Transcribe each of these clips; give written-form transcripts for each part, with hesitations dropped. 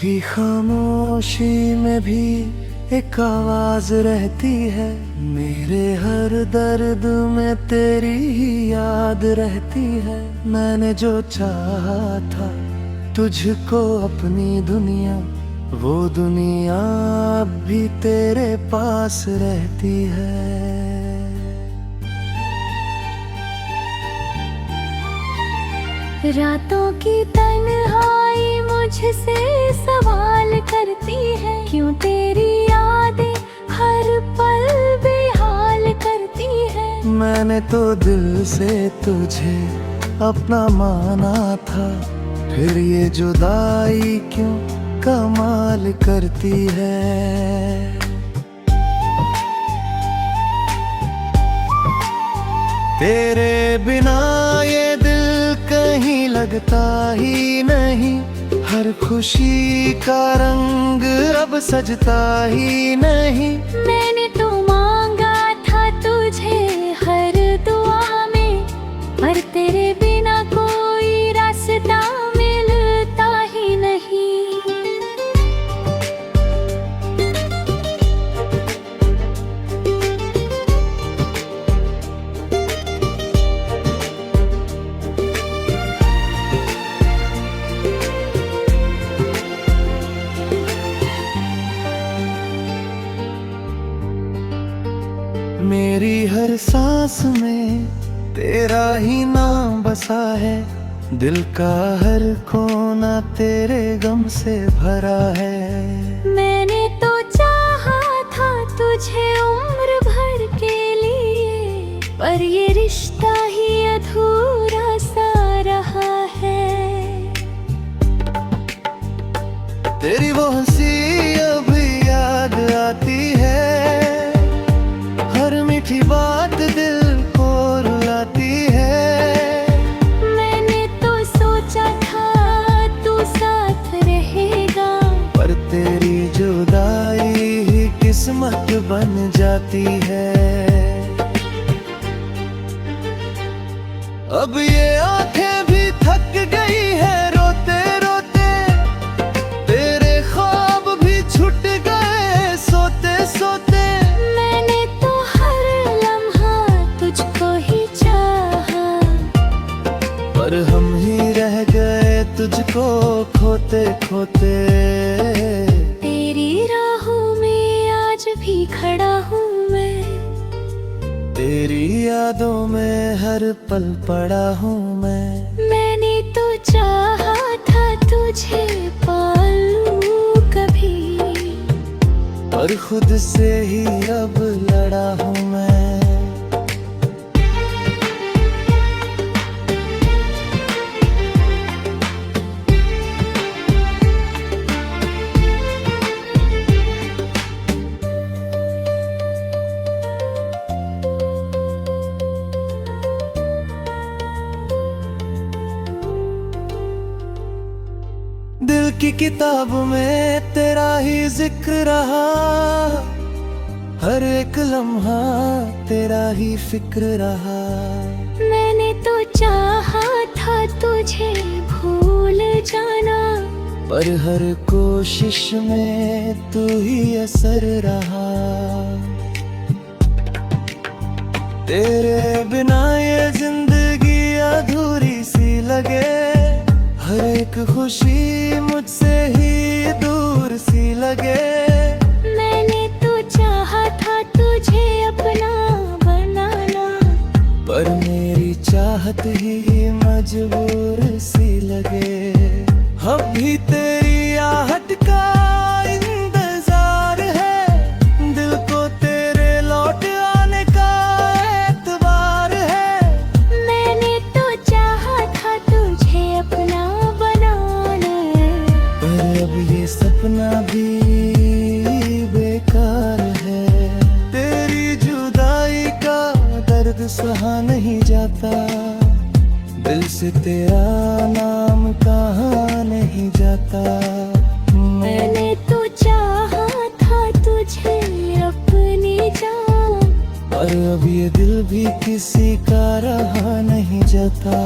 तेरी खामोशी में भी एक आवाज रहती है, मेरे हर दर्द में तेरी ही याद रहती है। मैंने जो चाहा था तुझको अपनी दुनिया, वो दुनिया अब भी तेरे पास रहती है। रातों की तन्हाई मुझसे सवाल करती है, क्यों तेरी यादें हर पल बेहाल करती है। मैंने तो दिल से तुझे अपना माना था, फिर ये जुदाई क्यों कमाल करती है। तेरे बिना ये दिल कहीं लगता ही नहीं, हर खुशी का रंग अब सजता ही नहीं। मैंने तो मांगा था तुझे हर दुआ में, पर तेरे बिना कोई रास्ता मिलता ही नहीं। मेरी हर सांस में तेरा ही नाम बसा है, दिल का हर कोना तेरे गम से भरा है। मैंने तो चाहा था तुझे उम्र भर के लिए, पर ये रिश्ता ही अधूरा सा रहा है। तेरी वो हंसी अब याद आती है, हर मीठी बात दिल को रुलाती है। मैंने तो सोचा था तू साथ रहेगा, पर तेरी जुदाई ही किस्मत बन जाती है। अब ये आंखें भी थक गई है रोते रोते, तेरे ख्वाब भी छूट गए सोते सोते। मैंने तो हर लम्हा तुझको ही चाहा, पर हम ही रह गए तुझको खोते खोते। तेरी राहों में आज भी खड़ा हूँ मैं, तेरी यादों में हर पल पड़ा हूँ मैं। मैंने तो चाहा था तुझे पालूं कभी, पर खुद से ही अब लड़ा हूँ मैं। दिल की किताब में तेरा ही जिक्र रहा, हर एक लम्हा तेरा ही फिक्र रहा। मैंने तो चाहा था तुझे भूल जाना, पर हर कोशिश में तू ही असर रहा। तेरे बिना ये जिंदगी अधूरी सी लगे, हर एक खुशी मुझसे ही दूर सी लगे। मैंने तो चाहा था तुझे अपना बनाना, पर मेरी चाहत ही मजबूर सी लगे। अब भी तेरी आहट का इंतजार है, दिल को तेरे लौट आने का एतबार है। मैंने तो चाहा था तुझे अपना बनाना, पर अब ये सपना भी बेकार है। तेरी जुदाई का दर्द सहा नहीं जाता, दिल से तेरा नाम कहाँ नहीं जाता। मैंने तो चाहा था तुझे अपनी जान, पर अब ये दिल भी किसी का रहा नहीं जाता।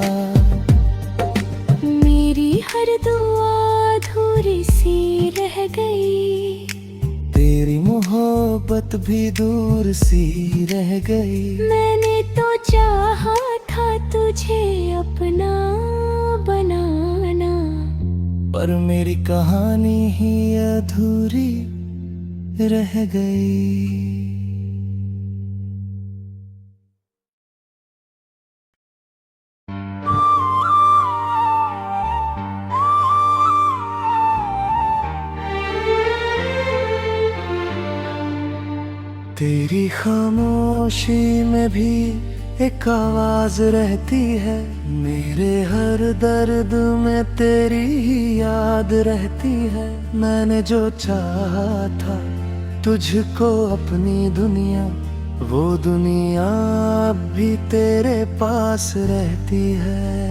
मेरी हर दुआ अधूरी सी रह गई। तेरी मोहब्बत भी दूर सी रह गई। मैंने तो चाहा था तुझे अपना बनाना, पर मेरी कहानी ही अधूरी रह गई। तेरी खामोशी में भी एक आवाज रहती है। मेरे हर दर्द में तेरी ही याद रहती है। मैंने जो चाहा था तुझको अपनी दुनिया, वो दुनिया अब भी तेरे पास रहती है।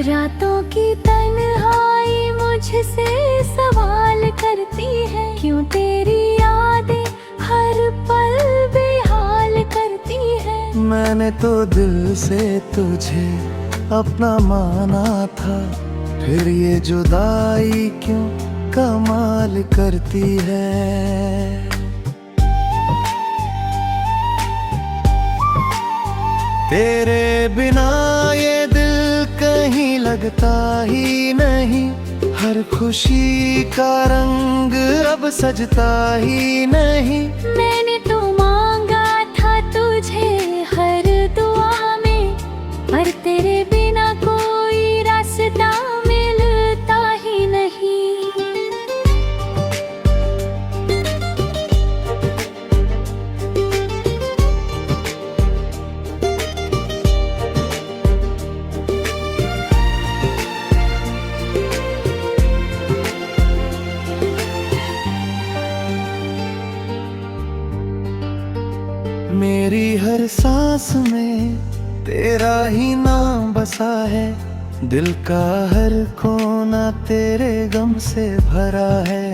रातों की तन्हाई मुझसे सवाल करती है, क्यों तेरी यादें हर पल बेहाल करती है। मैंने तो दिल से तुझे अपना माना था, फिर ये जुदाई क्यों कमाल करती है। तेरे बिना ये दिल कहीं लगता ही नहीं। हर खुशी का रंग अब सजता ही नहीं। मैंने तो मांगा था तुझे हर दुआ में, पर तेरे बिना कोई रास्ता मिलता ही नहीं। मेरी हर सांस में तेरा ही नाम बसा है। दिल का हर कोना तेरे गम से भरा है।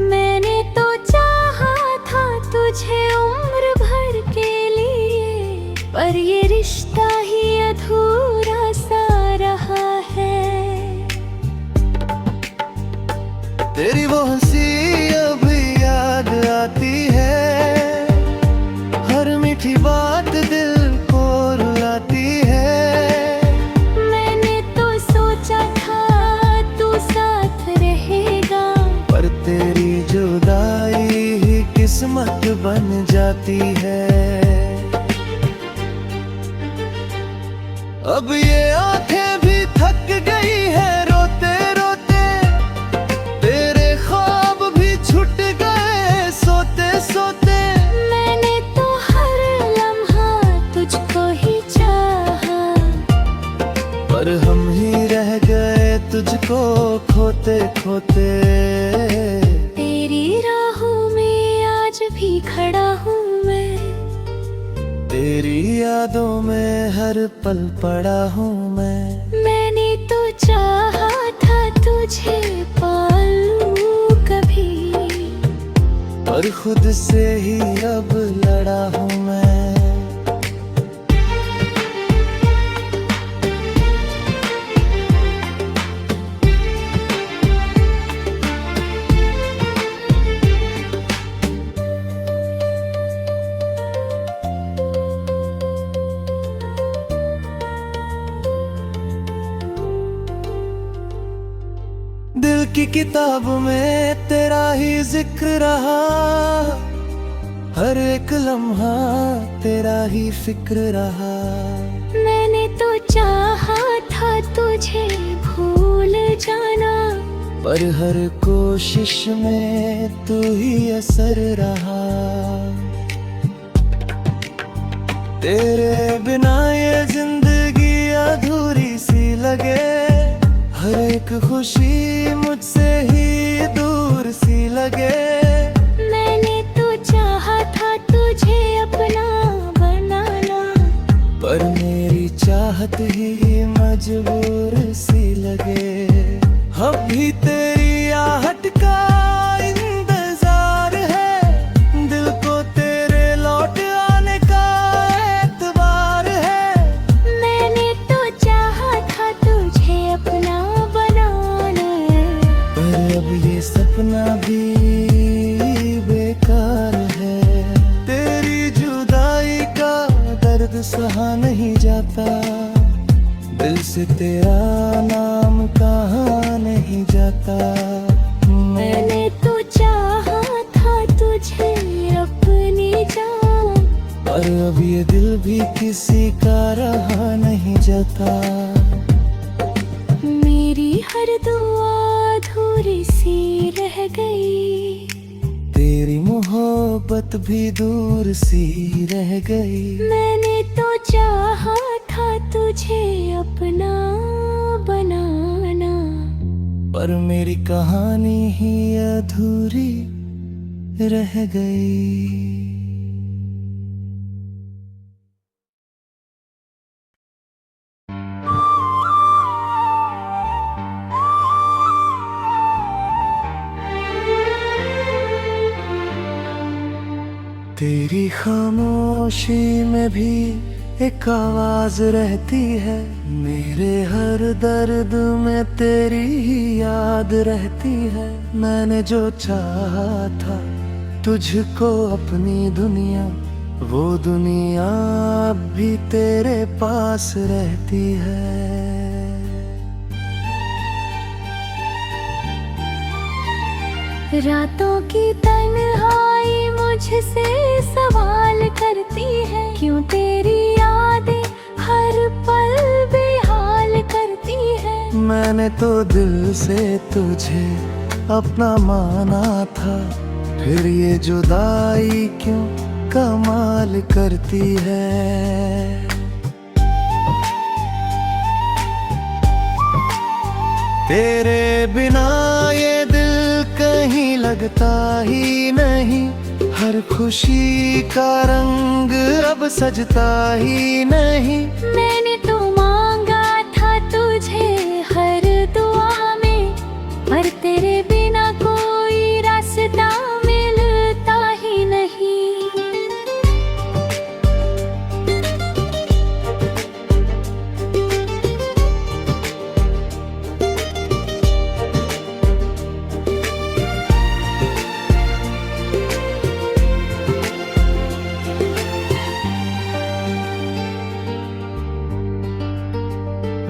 मैंने तो चाहा था तुझे उम्र भर के लिए, पर ये रिश्ता ही अधूरा सा रहा है। तेरी वो हंसी अब याद आती है। हर मीठी बात दिल को रुलाती है। मैंने तो सोचा था तू साथ रहेगा, पर तेरी जुदाई ही किस्मत बन जाती है। अब ये आंखें भी थक गई है रोते रोते। तेरे ख्वाब भी छूट गए सोते सोते। मैंने तो हर लम्हा तुझको ही चाहा, पर हम ही रह गए तुझको खोते खोते। तेरी राहों में आज भी खड़ा हूँ मैं, तेरी यादों में हर पल पड़ा हूँ मैं। मैंने तो चाहा था तुझे पालूं कभी, पर खुद से ही अब लड़ा हूँ मैं। दिल की किताब में तेरा ही जिक्र रहा। हर एक लम्हा तेरा ही फिक्र रहा। मैंने तो चाहा था तुझे भूल जाना, पर हर कोशिश में तू ही असर रहा। तेरे बिना ये जिंदगी अधूरी सी लगे। हर एक खुशी मुझसे ही दूर सी लगे। मैंने तो चाहा था तुझे अपना बनाना, पर मेरी चाहत ही मजबूर सी लगे। अब भी तेरी आहट का इंतजार है। दिल को तेरे लौट आने का एतबार है। मैंने तो चाहा सपना भी बेकार है। तेरी जुदाई का दर्द सहा नहीं जाता, दिल से तेरा नाम कहाँ नहीं जाता। मैंने तो चाहा था तुझे अपनी जान, पर अब ये दिल भी किसी का रहा नहीं जाता। मेरी हर दुआ अधूरी सी रह गई, तेरी मोहब्बत भी दूर सी रह गई। मैंने तो चाहा था तुझे अपना बनाना, पर मेरी कहानी ही अधूरी रह गई। तेरी खामोशी में भी एक आवाज रहती है, मेरे हर दर्द में तेरी ही याद रहती है। मैंने जो चाहा था तुझको अपनी दुनिया, वो दुनिया अब भी तेरे पास रहती है। रातों की तन्हाई मुझसे सवाल करती है, क्यों तेरी यादें हर पल बेहाल करती है। मैंने तो दिल से तुझे अपना माना था, फिर ये जुदाई क्यों कमाल करती है। तेरे बिना ये दिल कहीं लगता ही नहीं, हर खुशी का रंग अब सजता ही नहीं। मैंने तो मांगा था तुझे हर दुआ में, पर तेरे बिना कोई रास्ता मिलता ही नहीं।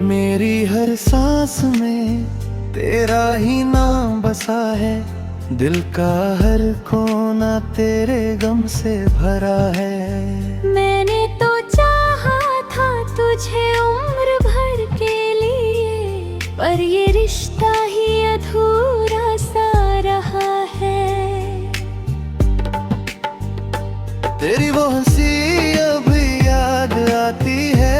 मेरी हर सांस में तेरा ही नाम बसा है, दिल का हर कोना तेरे गम से भरा है। मैंने तो चाहा था तुझे उम्र भर के लिए, पर ये रिश्ता ही अधूरा सा रहा है। तेरी वो हंसी अब याद आती है,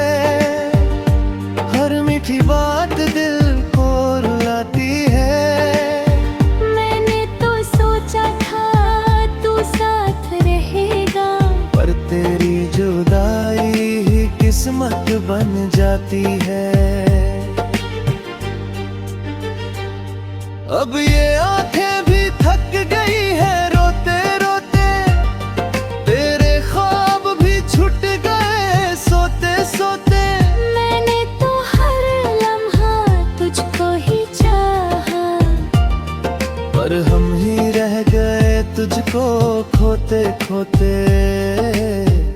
हर मीठी बात दिल को रुलाती है। मैंने तो सोचा था तू साथ रहेगा, पर तेरी जुदाई ही किस्मत बन जाती है। अब ये आंखें भी थक गई है रोते रोते, तेरे ख्वाब भी छूट गए सोते सोते। मैंने तो हर लम्हा तुझको ही चाहा, पर हम ही रह गए तुझको खोते खोते।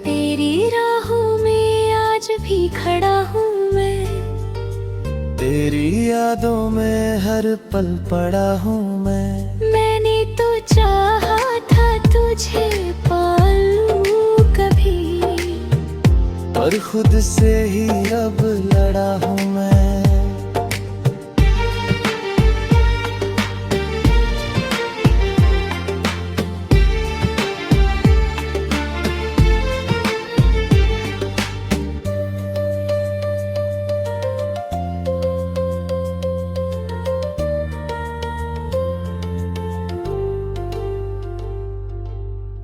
तेरी राहों में आज भी खड़ा हूँ मैं, तेरी यादों में हर पल पड़ा हूँ मैं। मैंने तो चाहा था तुझे पालूं कभी, पर खुद से ही अब लड़ा हूँ मैं।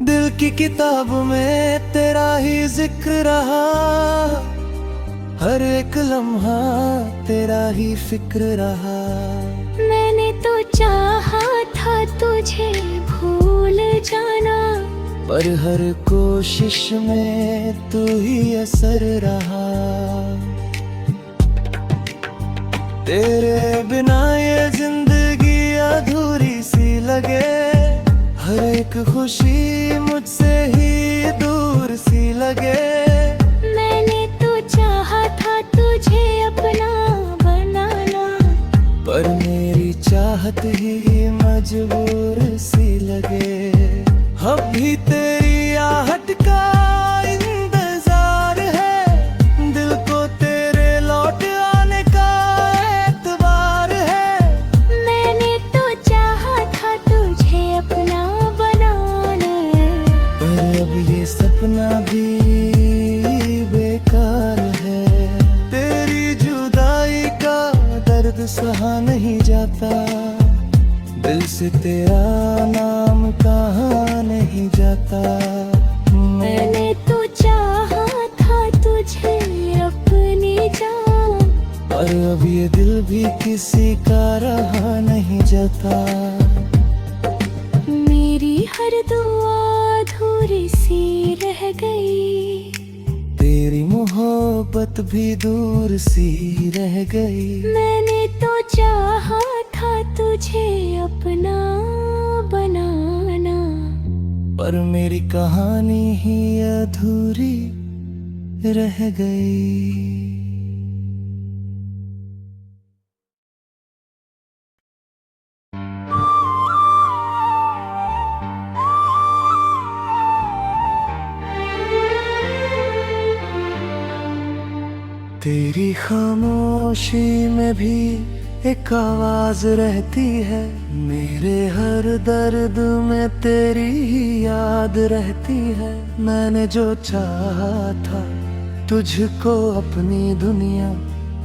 दिल की किताब में तेरा ही जिक्र रहा, हर एक लम्हा तेरा ही फिक्र रहा। मैंने तो चाहा था तुझे भूल जाना, पर हर कोशिश में तू ही असर रहा। तेरे बिना ये जिंदगी अधूरी सी एक खुशी मुझसे ही दूर सी लगे। मैंने तो चाहा था तुझे अपना बनाना, पर मेरी चाहत ही मजबूर सी लगे। अब भी तेरी आहट का इंतजार है, दिल को तेरे लौट आने का एतबार है। मैंने तो चाहा था तुझे अपना बनाना, पर अब ये सपना भी बेकार है। तेरी जुदाई का दर्द सहा नहीं जाता, दिल से तेरा नाम कहाँ नहीं जाता। मैंने तो चाहा था तुझे अपनी जान, पर अब ये दिल भी किसी का रहा नहीं जाता। मेरी हर दुआ अधूरी सी रह गई, तेरी मोहब्बत भी दूर सी रह गई। मैंने तो चाहा था तुझे अपना बनाना, पर मेरी कहानी ही अधूरी रह गई। तेरी खामोशी में भी एक आवाज रहती है, मेरे हर दर्द में तेरी ही याद रहती है। मैंने जो चाहा था तुझको अपनी दुनिया,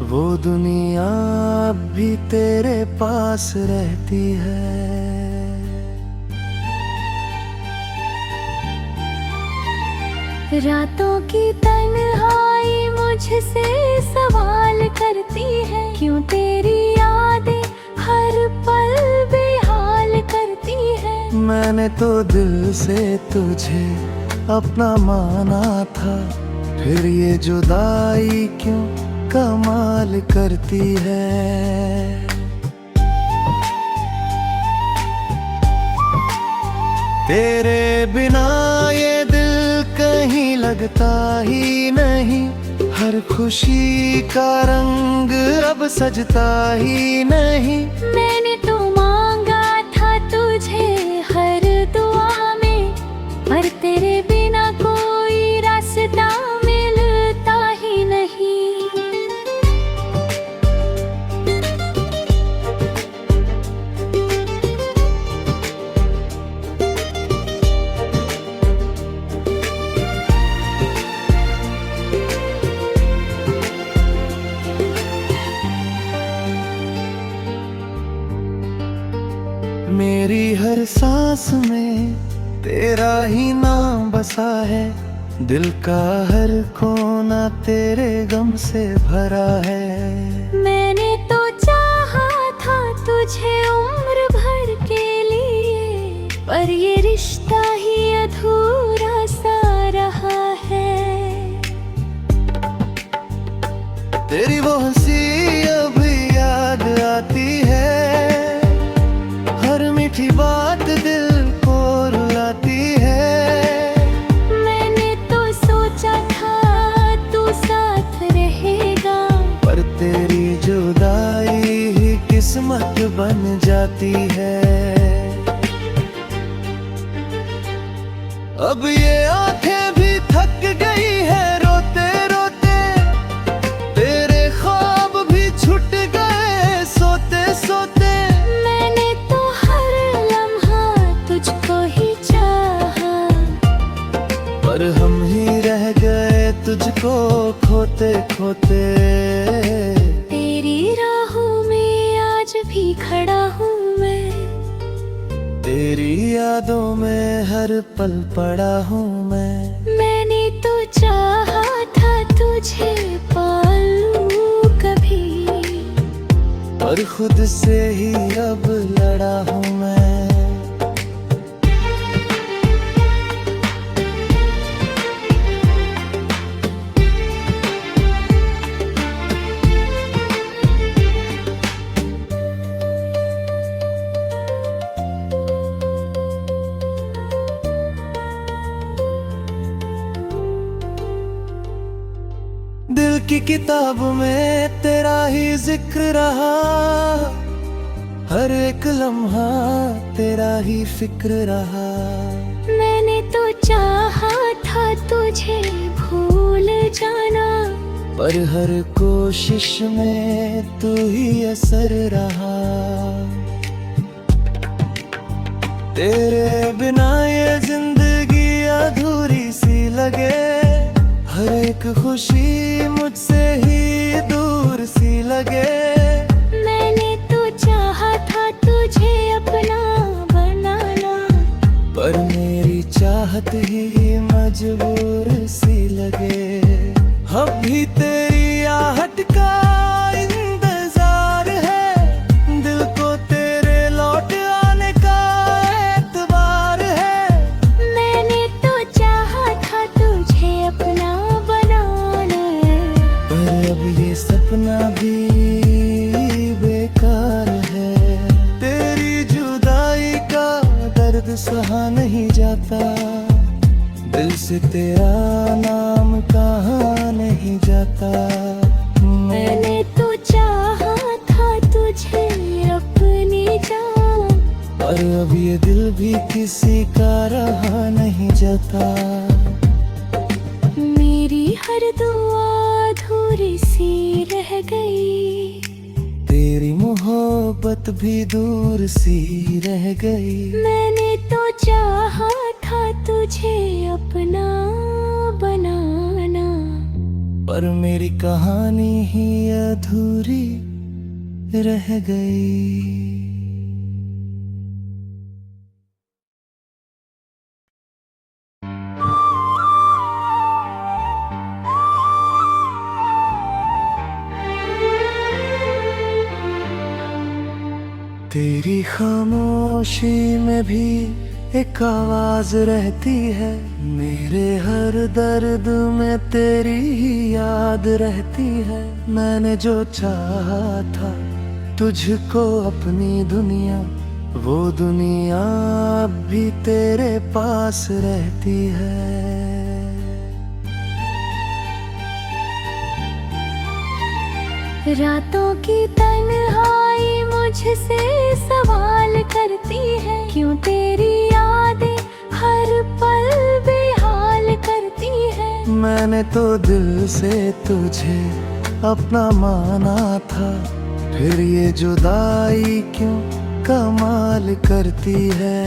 वो दुनिया अब भी तेरे पास रहती है। रातों की तन्हाई मुझसे सवाल करती है, क्यों तेरी यादें हर पल बेहाल करती है। मैंने तो दिल से तुझे अपना माना था, फिर ये जुदाई क्यों कमाल करती है। तेरे बिना ये दिल कहीं लगता ही नहीं, हर खुशी का रंग अब सजता ही नहीं। मैंने तो मांगा था तुझे हर दुआ में, पर तेरे बिना कोई रास्ता मिलता ही नहीं। मेरी हर सांस में तेरा ही नाम बसा है, दिल का हर कोना तेरे गम से भरा है। मैंने तो चाहा था तुझे उम्र भर के लिए, पर ये रिश्ता ही अधूरा सा रहा है। तेरी वो हंसी अभी याद आती है, हर मीठी बात दिल को रुलाती है। मैंने तो सोचा था तू साथ रहेगा, पर तेरी जुदाई ही किस्मत बन जाती है। अब ये आंखें भी थक गई है रोते रोते, तेरे ख्वाब भी छूट गए सोते सोते। मैंने तो हर लम्हा तुझको ही चाहा, पर हम ही रह गए तुझको खोते खोते। तेरी राहों में आज भी खड़ा हूँ मैं, तेरी यादों में हर पल पड़ा हूँ मैं। मैंने तो चाहा था तुझे पालूं कभी, पर खुद से ही अब लड़ा हूँ मैं। की किताब में तेरा ही जिक्र रहा, हर एक लम्हा तेरा ही फिक्र रहा। मैंने तो चाहा था तुझे भूल जाना, पर हर कोशिश में तू ही असर रहा। तेरे बिना ये जिंदगी अधूरी सी लगे, हर एक खुशी मुझसे ही दूर सी लगे। मैंने तो चाहा था तुझे अपना बनाना, पर मेरी चाहत ही मजबूर सी लगे। अब भी तेरी आहट का इंतजार है, दिल को तेरे लौट आने का एतबार है। मैंने तो चाहा था तुझे अपना बनाना, पर अब ये सपना भी बेकार है। तेरी जुदाई का दर्द सहा नहीं जाता, दिल से तेरा नाम कहाँ नहीं जाता। मैंने तो चाहा था तुझे अपनी जान, पर अब ये दिल भी किसी का रहा नहीं जाता। मेरी हर दुआ अधूरी सी रह गई, तेरी मोहब्बत भी दूर सी रह गई। मैंने तो चाहा था तुझे अपना बनाना, पर मेरी कहानी ही अधूरी रह गई। तेरी खामोशी में भी एक आवाज रहती है, मेरे हर दर्द में तेरी ही याद रहती है। मैंने जो चाहा था तुझको अपनी दुनिया, वो दुनिया अब भी तेरे पास रहती है। रातों की तन्हाई मुझसे सवाल करती है, क्यों तेरी यादें हर पल बेहाल करती है। मैंने तो दिल से तुझे अपना माना था, फिर ये जुदाई क्यों कमाल करती है।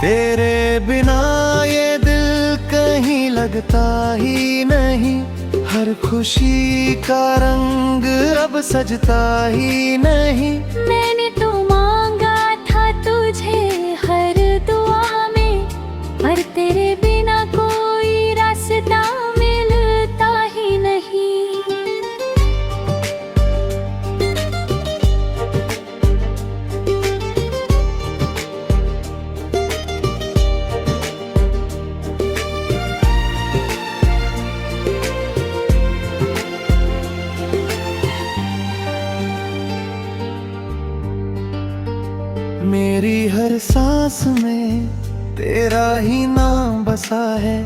तेरे बिना ये दिल कहीं लगता ही नहीं, हर खुशी का रंग अब सजता ही नहीं। मैंने तो मांगा था तुझे हर दुआ में, पर तेरे बिना कोई रास्ता मिलता ही नहीं। मेरी हर सांस में तेरा ही नाम बसा है,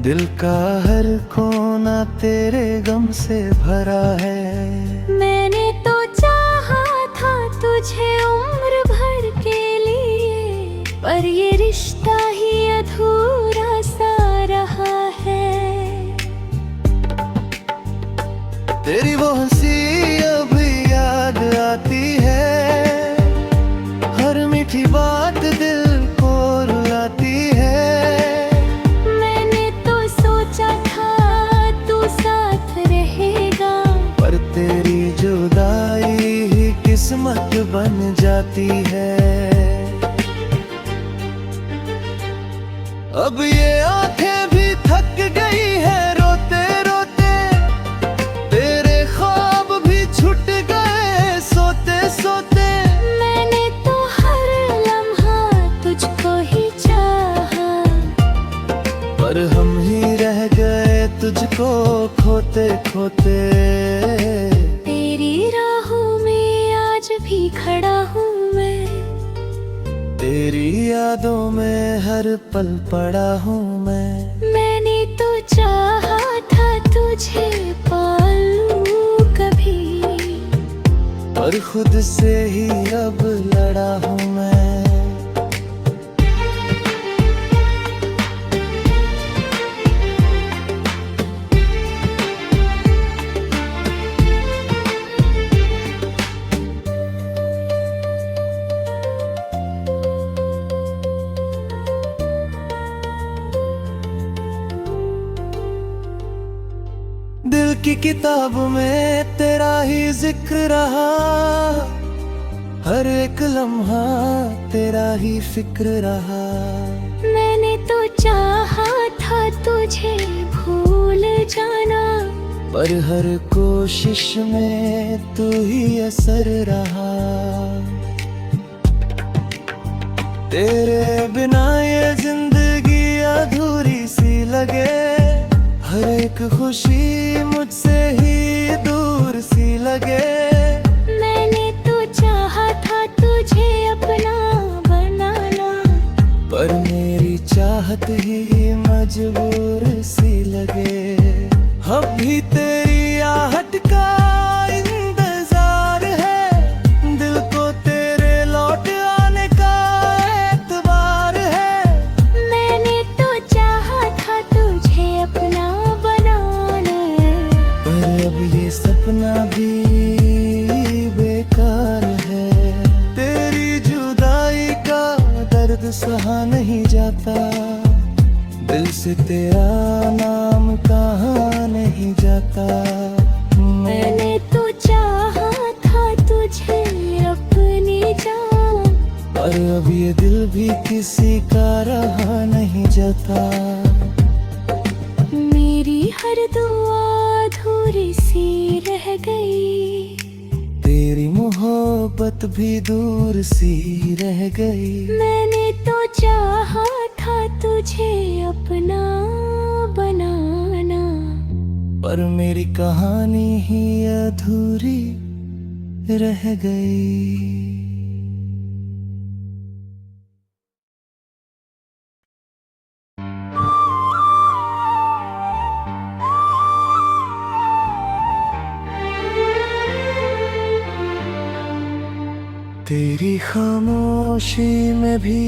दिल का हर कोना तेरे गम से भरा है। मैंने तो चाहा था तुझे उम्र भर के लिए, पर ये रिश्ता ही अधूरा सा रहा है। तेरी वो हंसी अब याद आती है, हर मीठी बात दिल को रुलाती है। मैंने तो सोचा था तू साथ रहेगा, पर तेरी जुदाई ही किस्मत बन जाती है। अब ये आंखें भी थक गई है रोते रोते, तेरे ख्वाब भी छूट गए सोते सोते। मैंने तो हर लम्हा तुझको ही चाहा, पर हम ही रह गए तुझको खोते खोते। तेरी राहों में आज भी खड़ा हूँ मैं, तेरी यादों में हर पल पड़ा हूँ मैंने तो चाहा था तुझे पालूं कभी, पर खुद से ही अब लड़ा हूँ मैं। दिल की किताब में तेरा ही जिक्र रहा, हर एक लम्हा तेरा ही फिक्र रहा। मैंने तो चाहा था तुझे भूल जाना, पर हर कोशिश में तू ही असर रहा। तेरे बिना ये जिंदगी अधूरी सी लगे, हर एक खुशी मुझसे ही दूर सी लगे। मैंने तो चाहा था तुझे अपना बनाना, पर मेरी चाहत ही मजबूर सी लगे। अब भी तेरी आहट का इंतजार है, दिल को तेरे लौट आने का एतबार है। मैंने तो चाहा था तुझे अपना बनाना, पर अब ये सपना भी बेकार है। तेरी जुदाई का दर्द सहा नहीं जाता, दिल से तेरा नाम कहाँ नहीं जाता। मैंने तो चाहा था तुझे अपनी जान, पर अब ये दिल भी किसी का रहा नहीं जाता। मेरी हर दुआ अधूरी सी रह गई, तेरी मोहब्बत भी दूर सी रह गई। मैंने तो चाहा था तुझे अपना बनाना, पर मेरी कहानी ही अधूरी रह गई। तेरी खामोशी में भी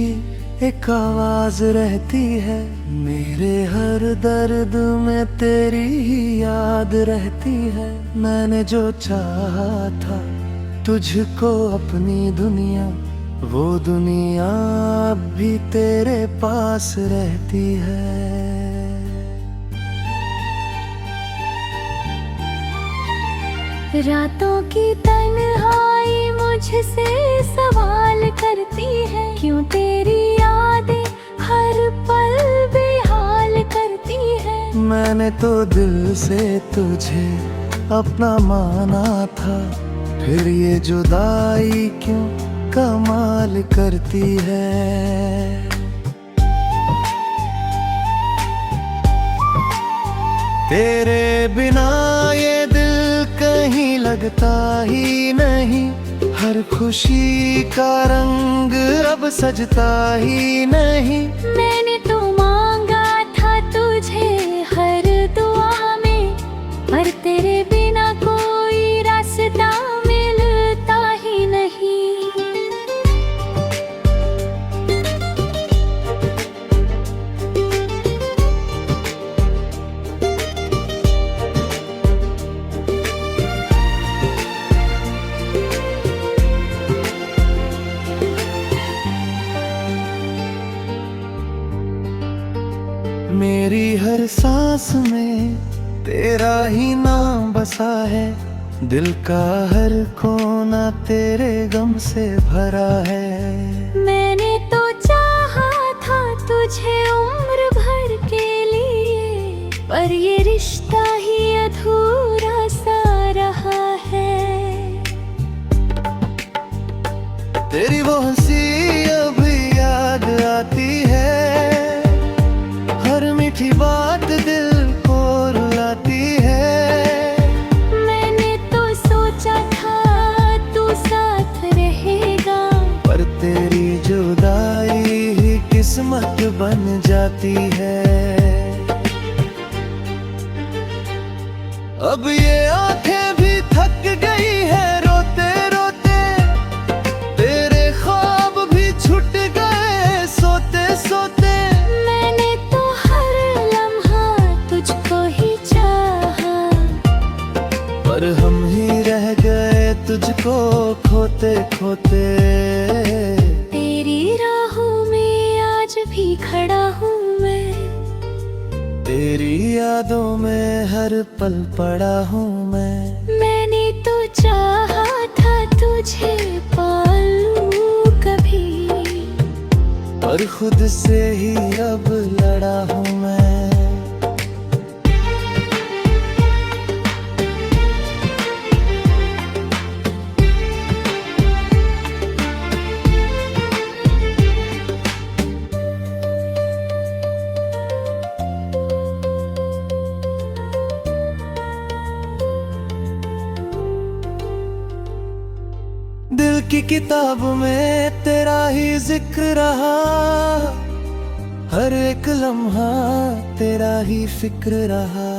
एक आवाज रहती है, मेरे हर दर्द में तेरी ही याद रहती है। मैंने जो चाहा था तुझको अपनी दुनिया, वो दुनिया अब भी तेरे पास रहती है। रातों की तन्हाई मुझसे सवाल करती है, क्यों तेरी यादें हर पल बेहाल करती है। मैंने तो दिल से तुझे अपना माना था, फिर ये जुदाई क्यों कमाल करती है। तेरे बिना ये दिल कहीं लगता ही नहीं, हर खुशी का रंग अब सजता ही नहीं। मैंने तो मांगा था तुझे हर दुआ में, पर तेरे बिना कोई रास्ता मिलता ही नहीं। मेरी हर सांस में तेरा ही नाम बसा है, दिल का हर कोना तेरे गम से भरा है। मैंने तो चाहा था तुझे उम्र भर के लिए, पर ये रिश्ता ही अधूरा सा रहा है। तेरी वो हंसी अब याद आती है, हर मीठी बात दिल को रुलाती है। मैंने तो सोचा था तू साथ रहेगा, पर तेरी जुदाई ही किस्मत बन जाती है। अब ये आंखें भी थक गई है रोते रोते, तेरे ख्वाब भी छूट गए सोते सोते। मैंने तो हर लम्हा तुझको ही चाहा, पर हम ही रह गए तुझको खोते खोते। तेरी राहों में आज भी खड़ा हूँ मैं, तेरी यादों में हर पल पड़ा हूँ मैं। मैंने तो चाहा था तुझे पालूं कभी, पर खुद से ही अब लड़ा हूँ मैं। दिल की किताब में तेरा ही जिक्र रहा, हर एक लम्हा तेरा ही फिक्र रहा।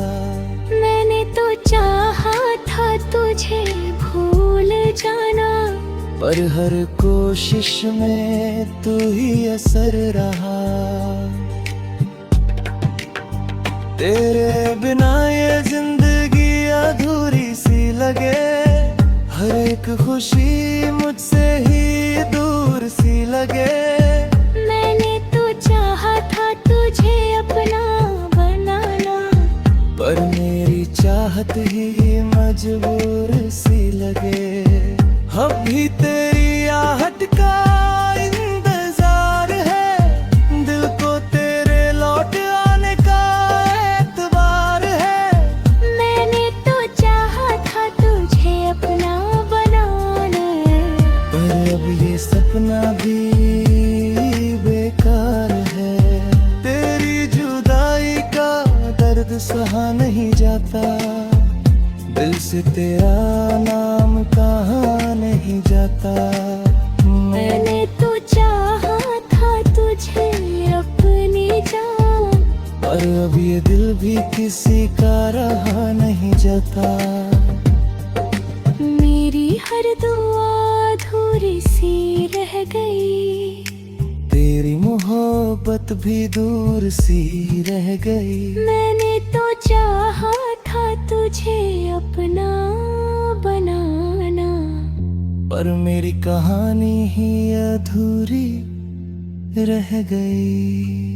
मैंने तो चाहा था तुझे भूल जाना, पर हर कोशिश में तू ही असर रहा। तेरे बिना ये जिंदगी अधूरी सी लगे, हर एक खुशी मुझसे ही दूर सी लगे। मैंने तो चाहा था तुझे अपना बनाना, पर मेरी चाहत ही मजबूर सी लगे। अब भी तेरी आहट का इंतजार है, दिल को तेरे लौट आने का एतबार है। मैंने तो चाहा था तुझे अपना बनाना, पर अब ये सपना भी बेकार है। तेरी जुदाई का दर्द सहा नहीं जाता, दिल से तेरा नाम कहाँ नहीं जाता। मैंने तो चाहा था तुझे अपनी जान, पर अब ये दिल भी किसी का रहा नहीं जाता। मेरी हर दुआ अधूरी सी रह गई, तेरी मोहब्बत भी दूर सी रह गई। मैंने तो चाहा था तुझे अपना बनाना, पर मेरी कहानी ही अधूरी रह गई।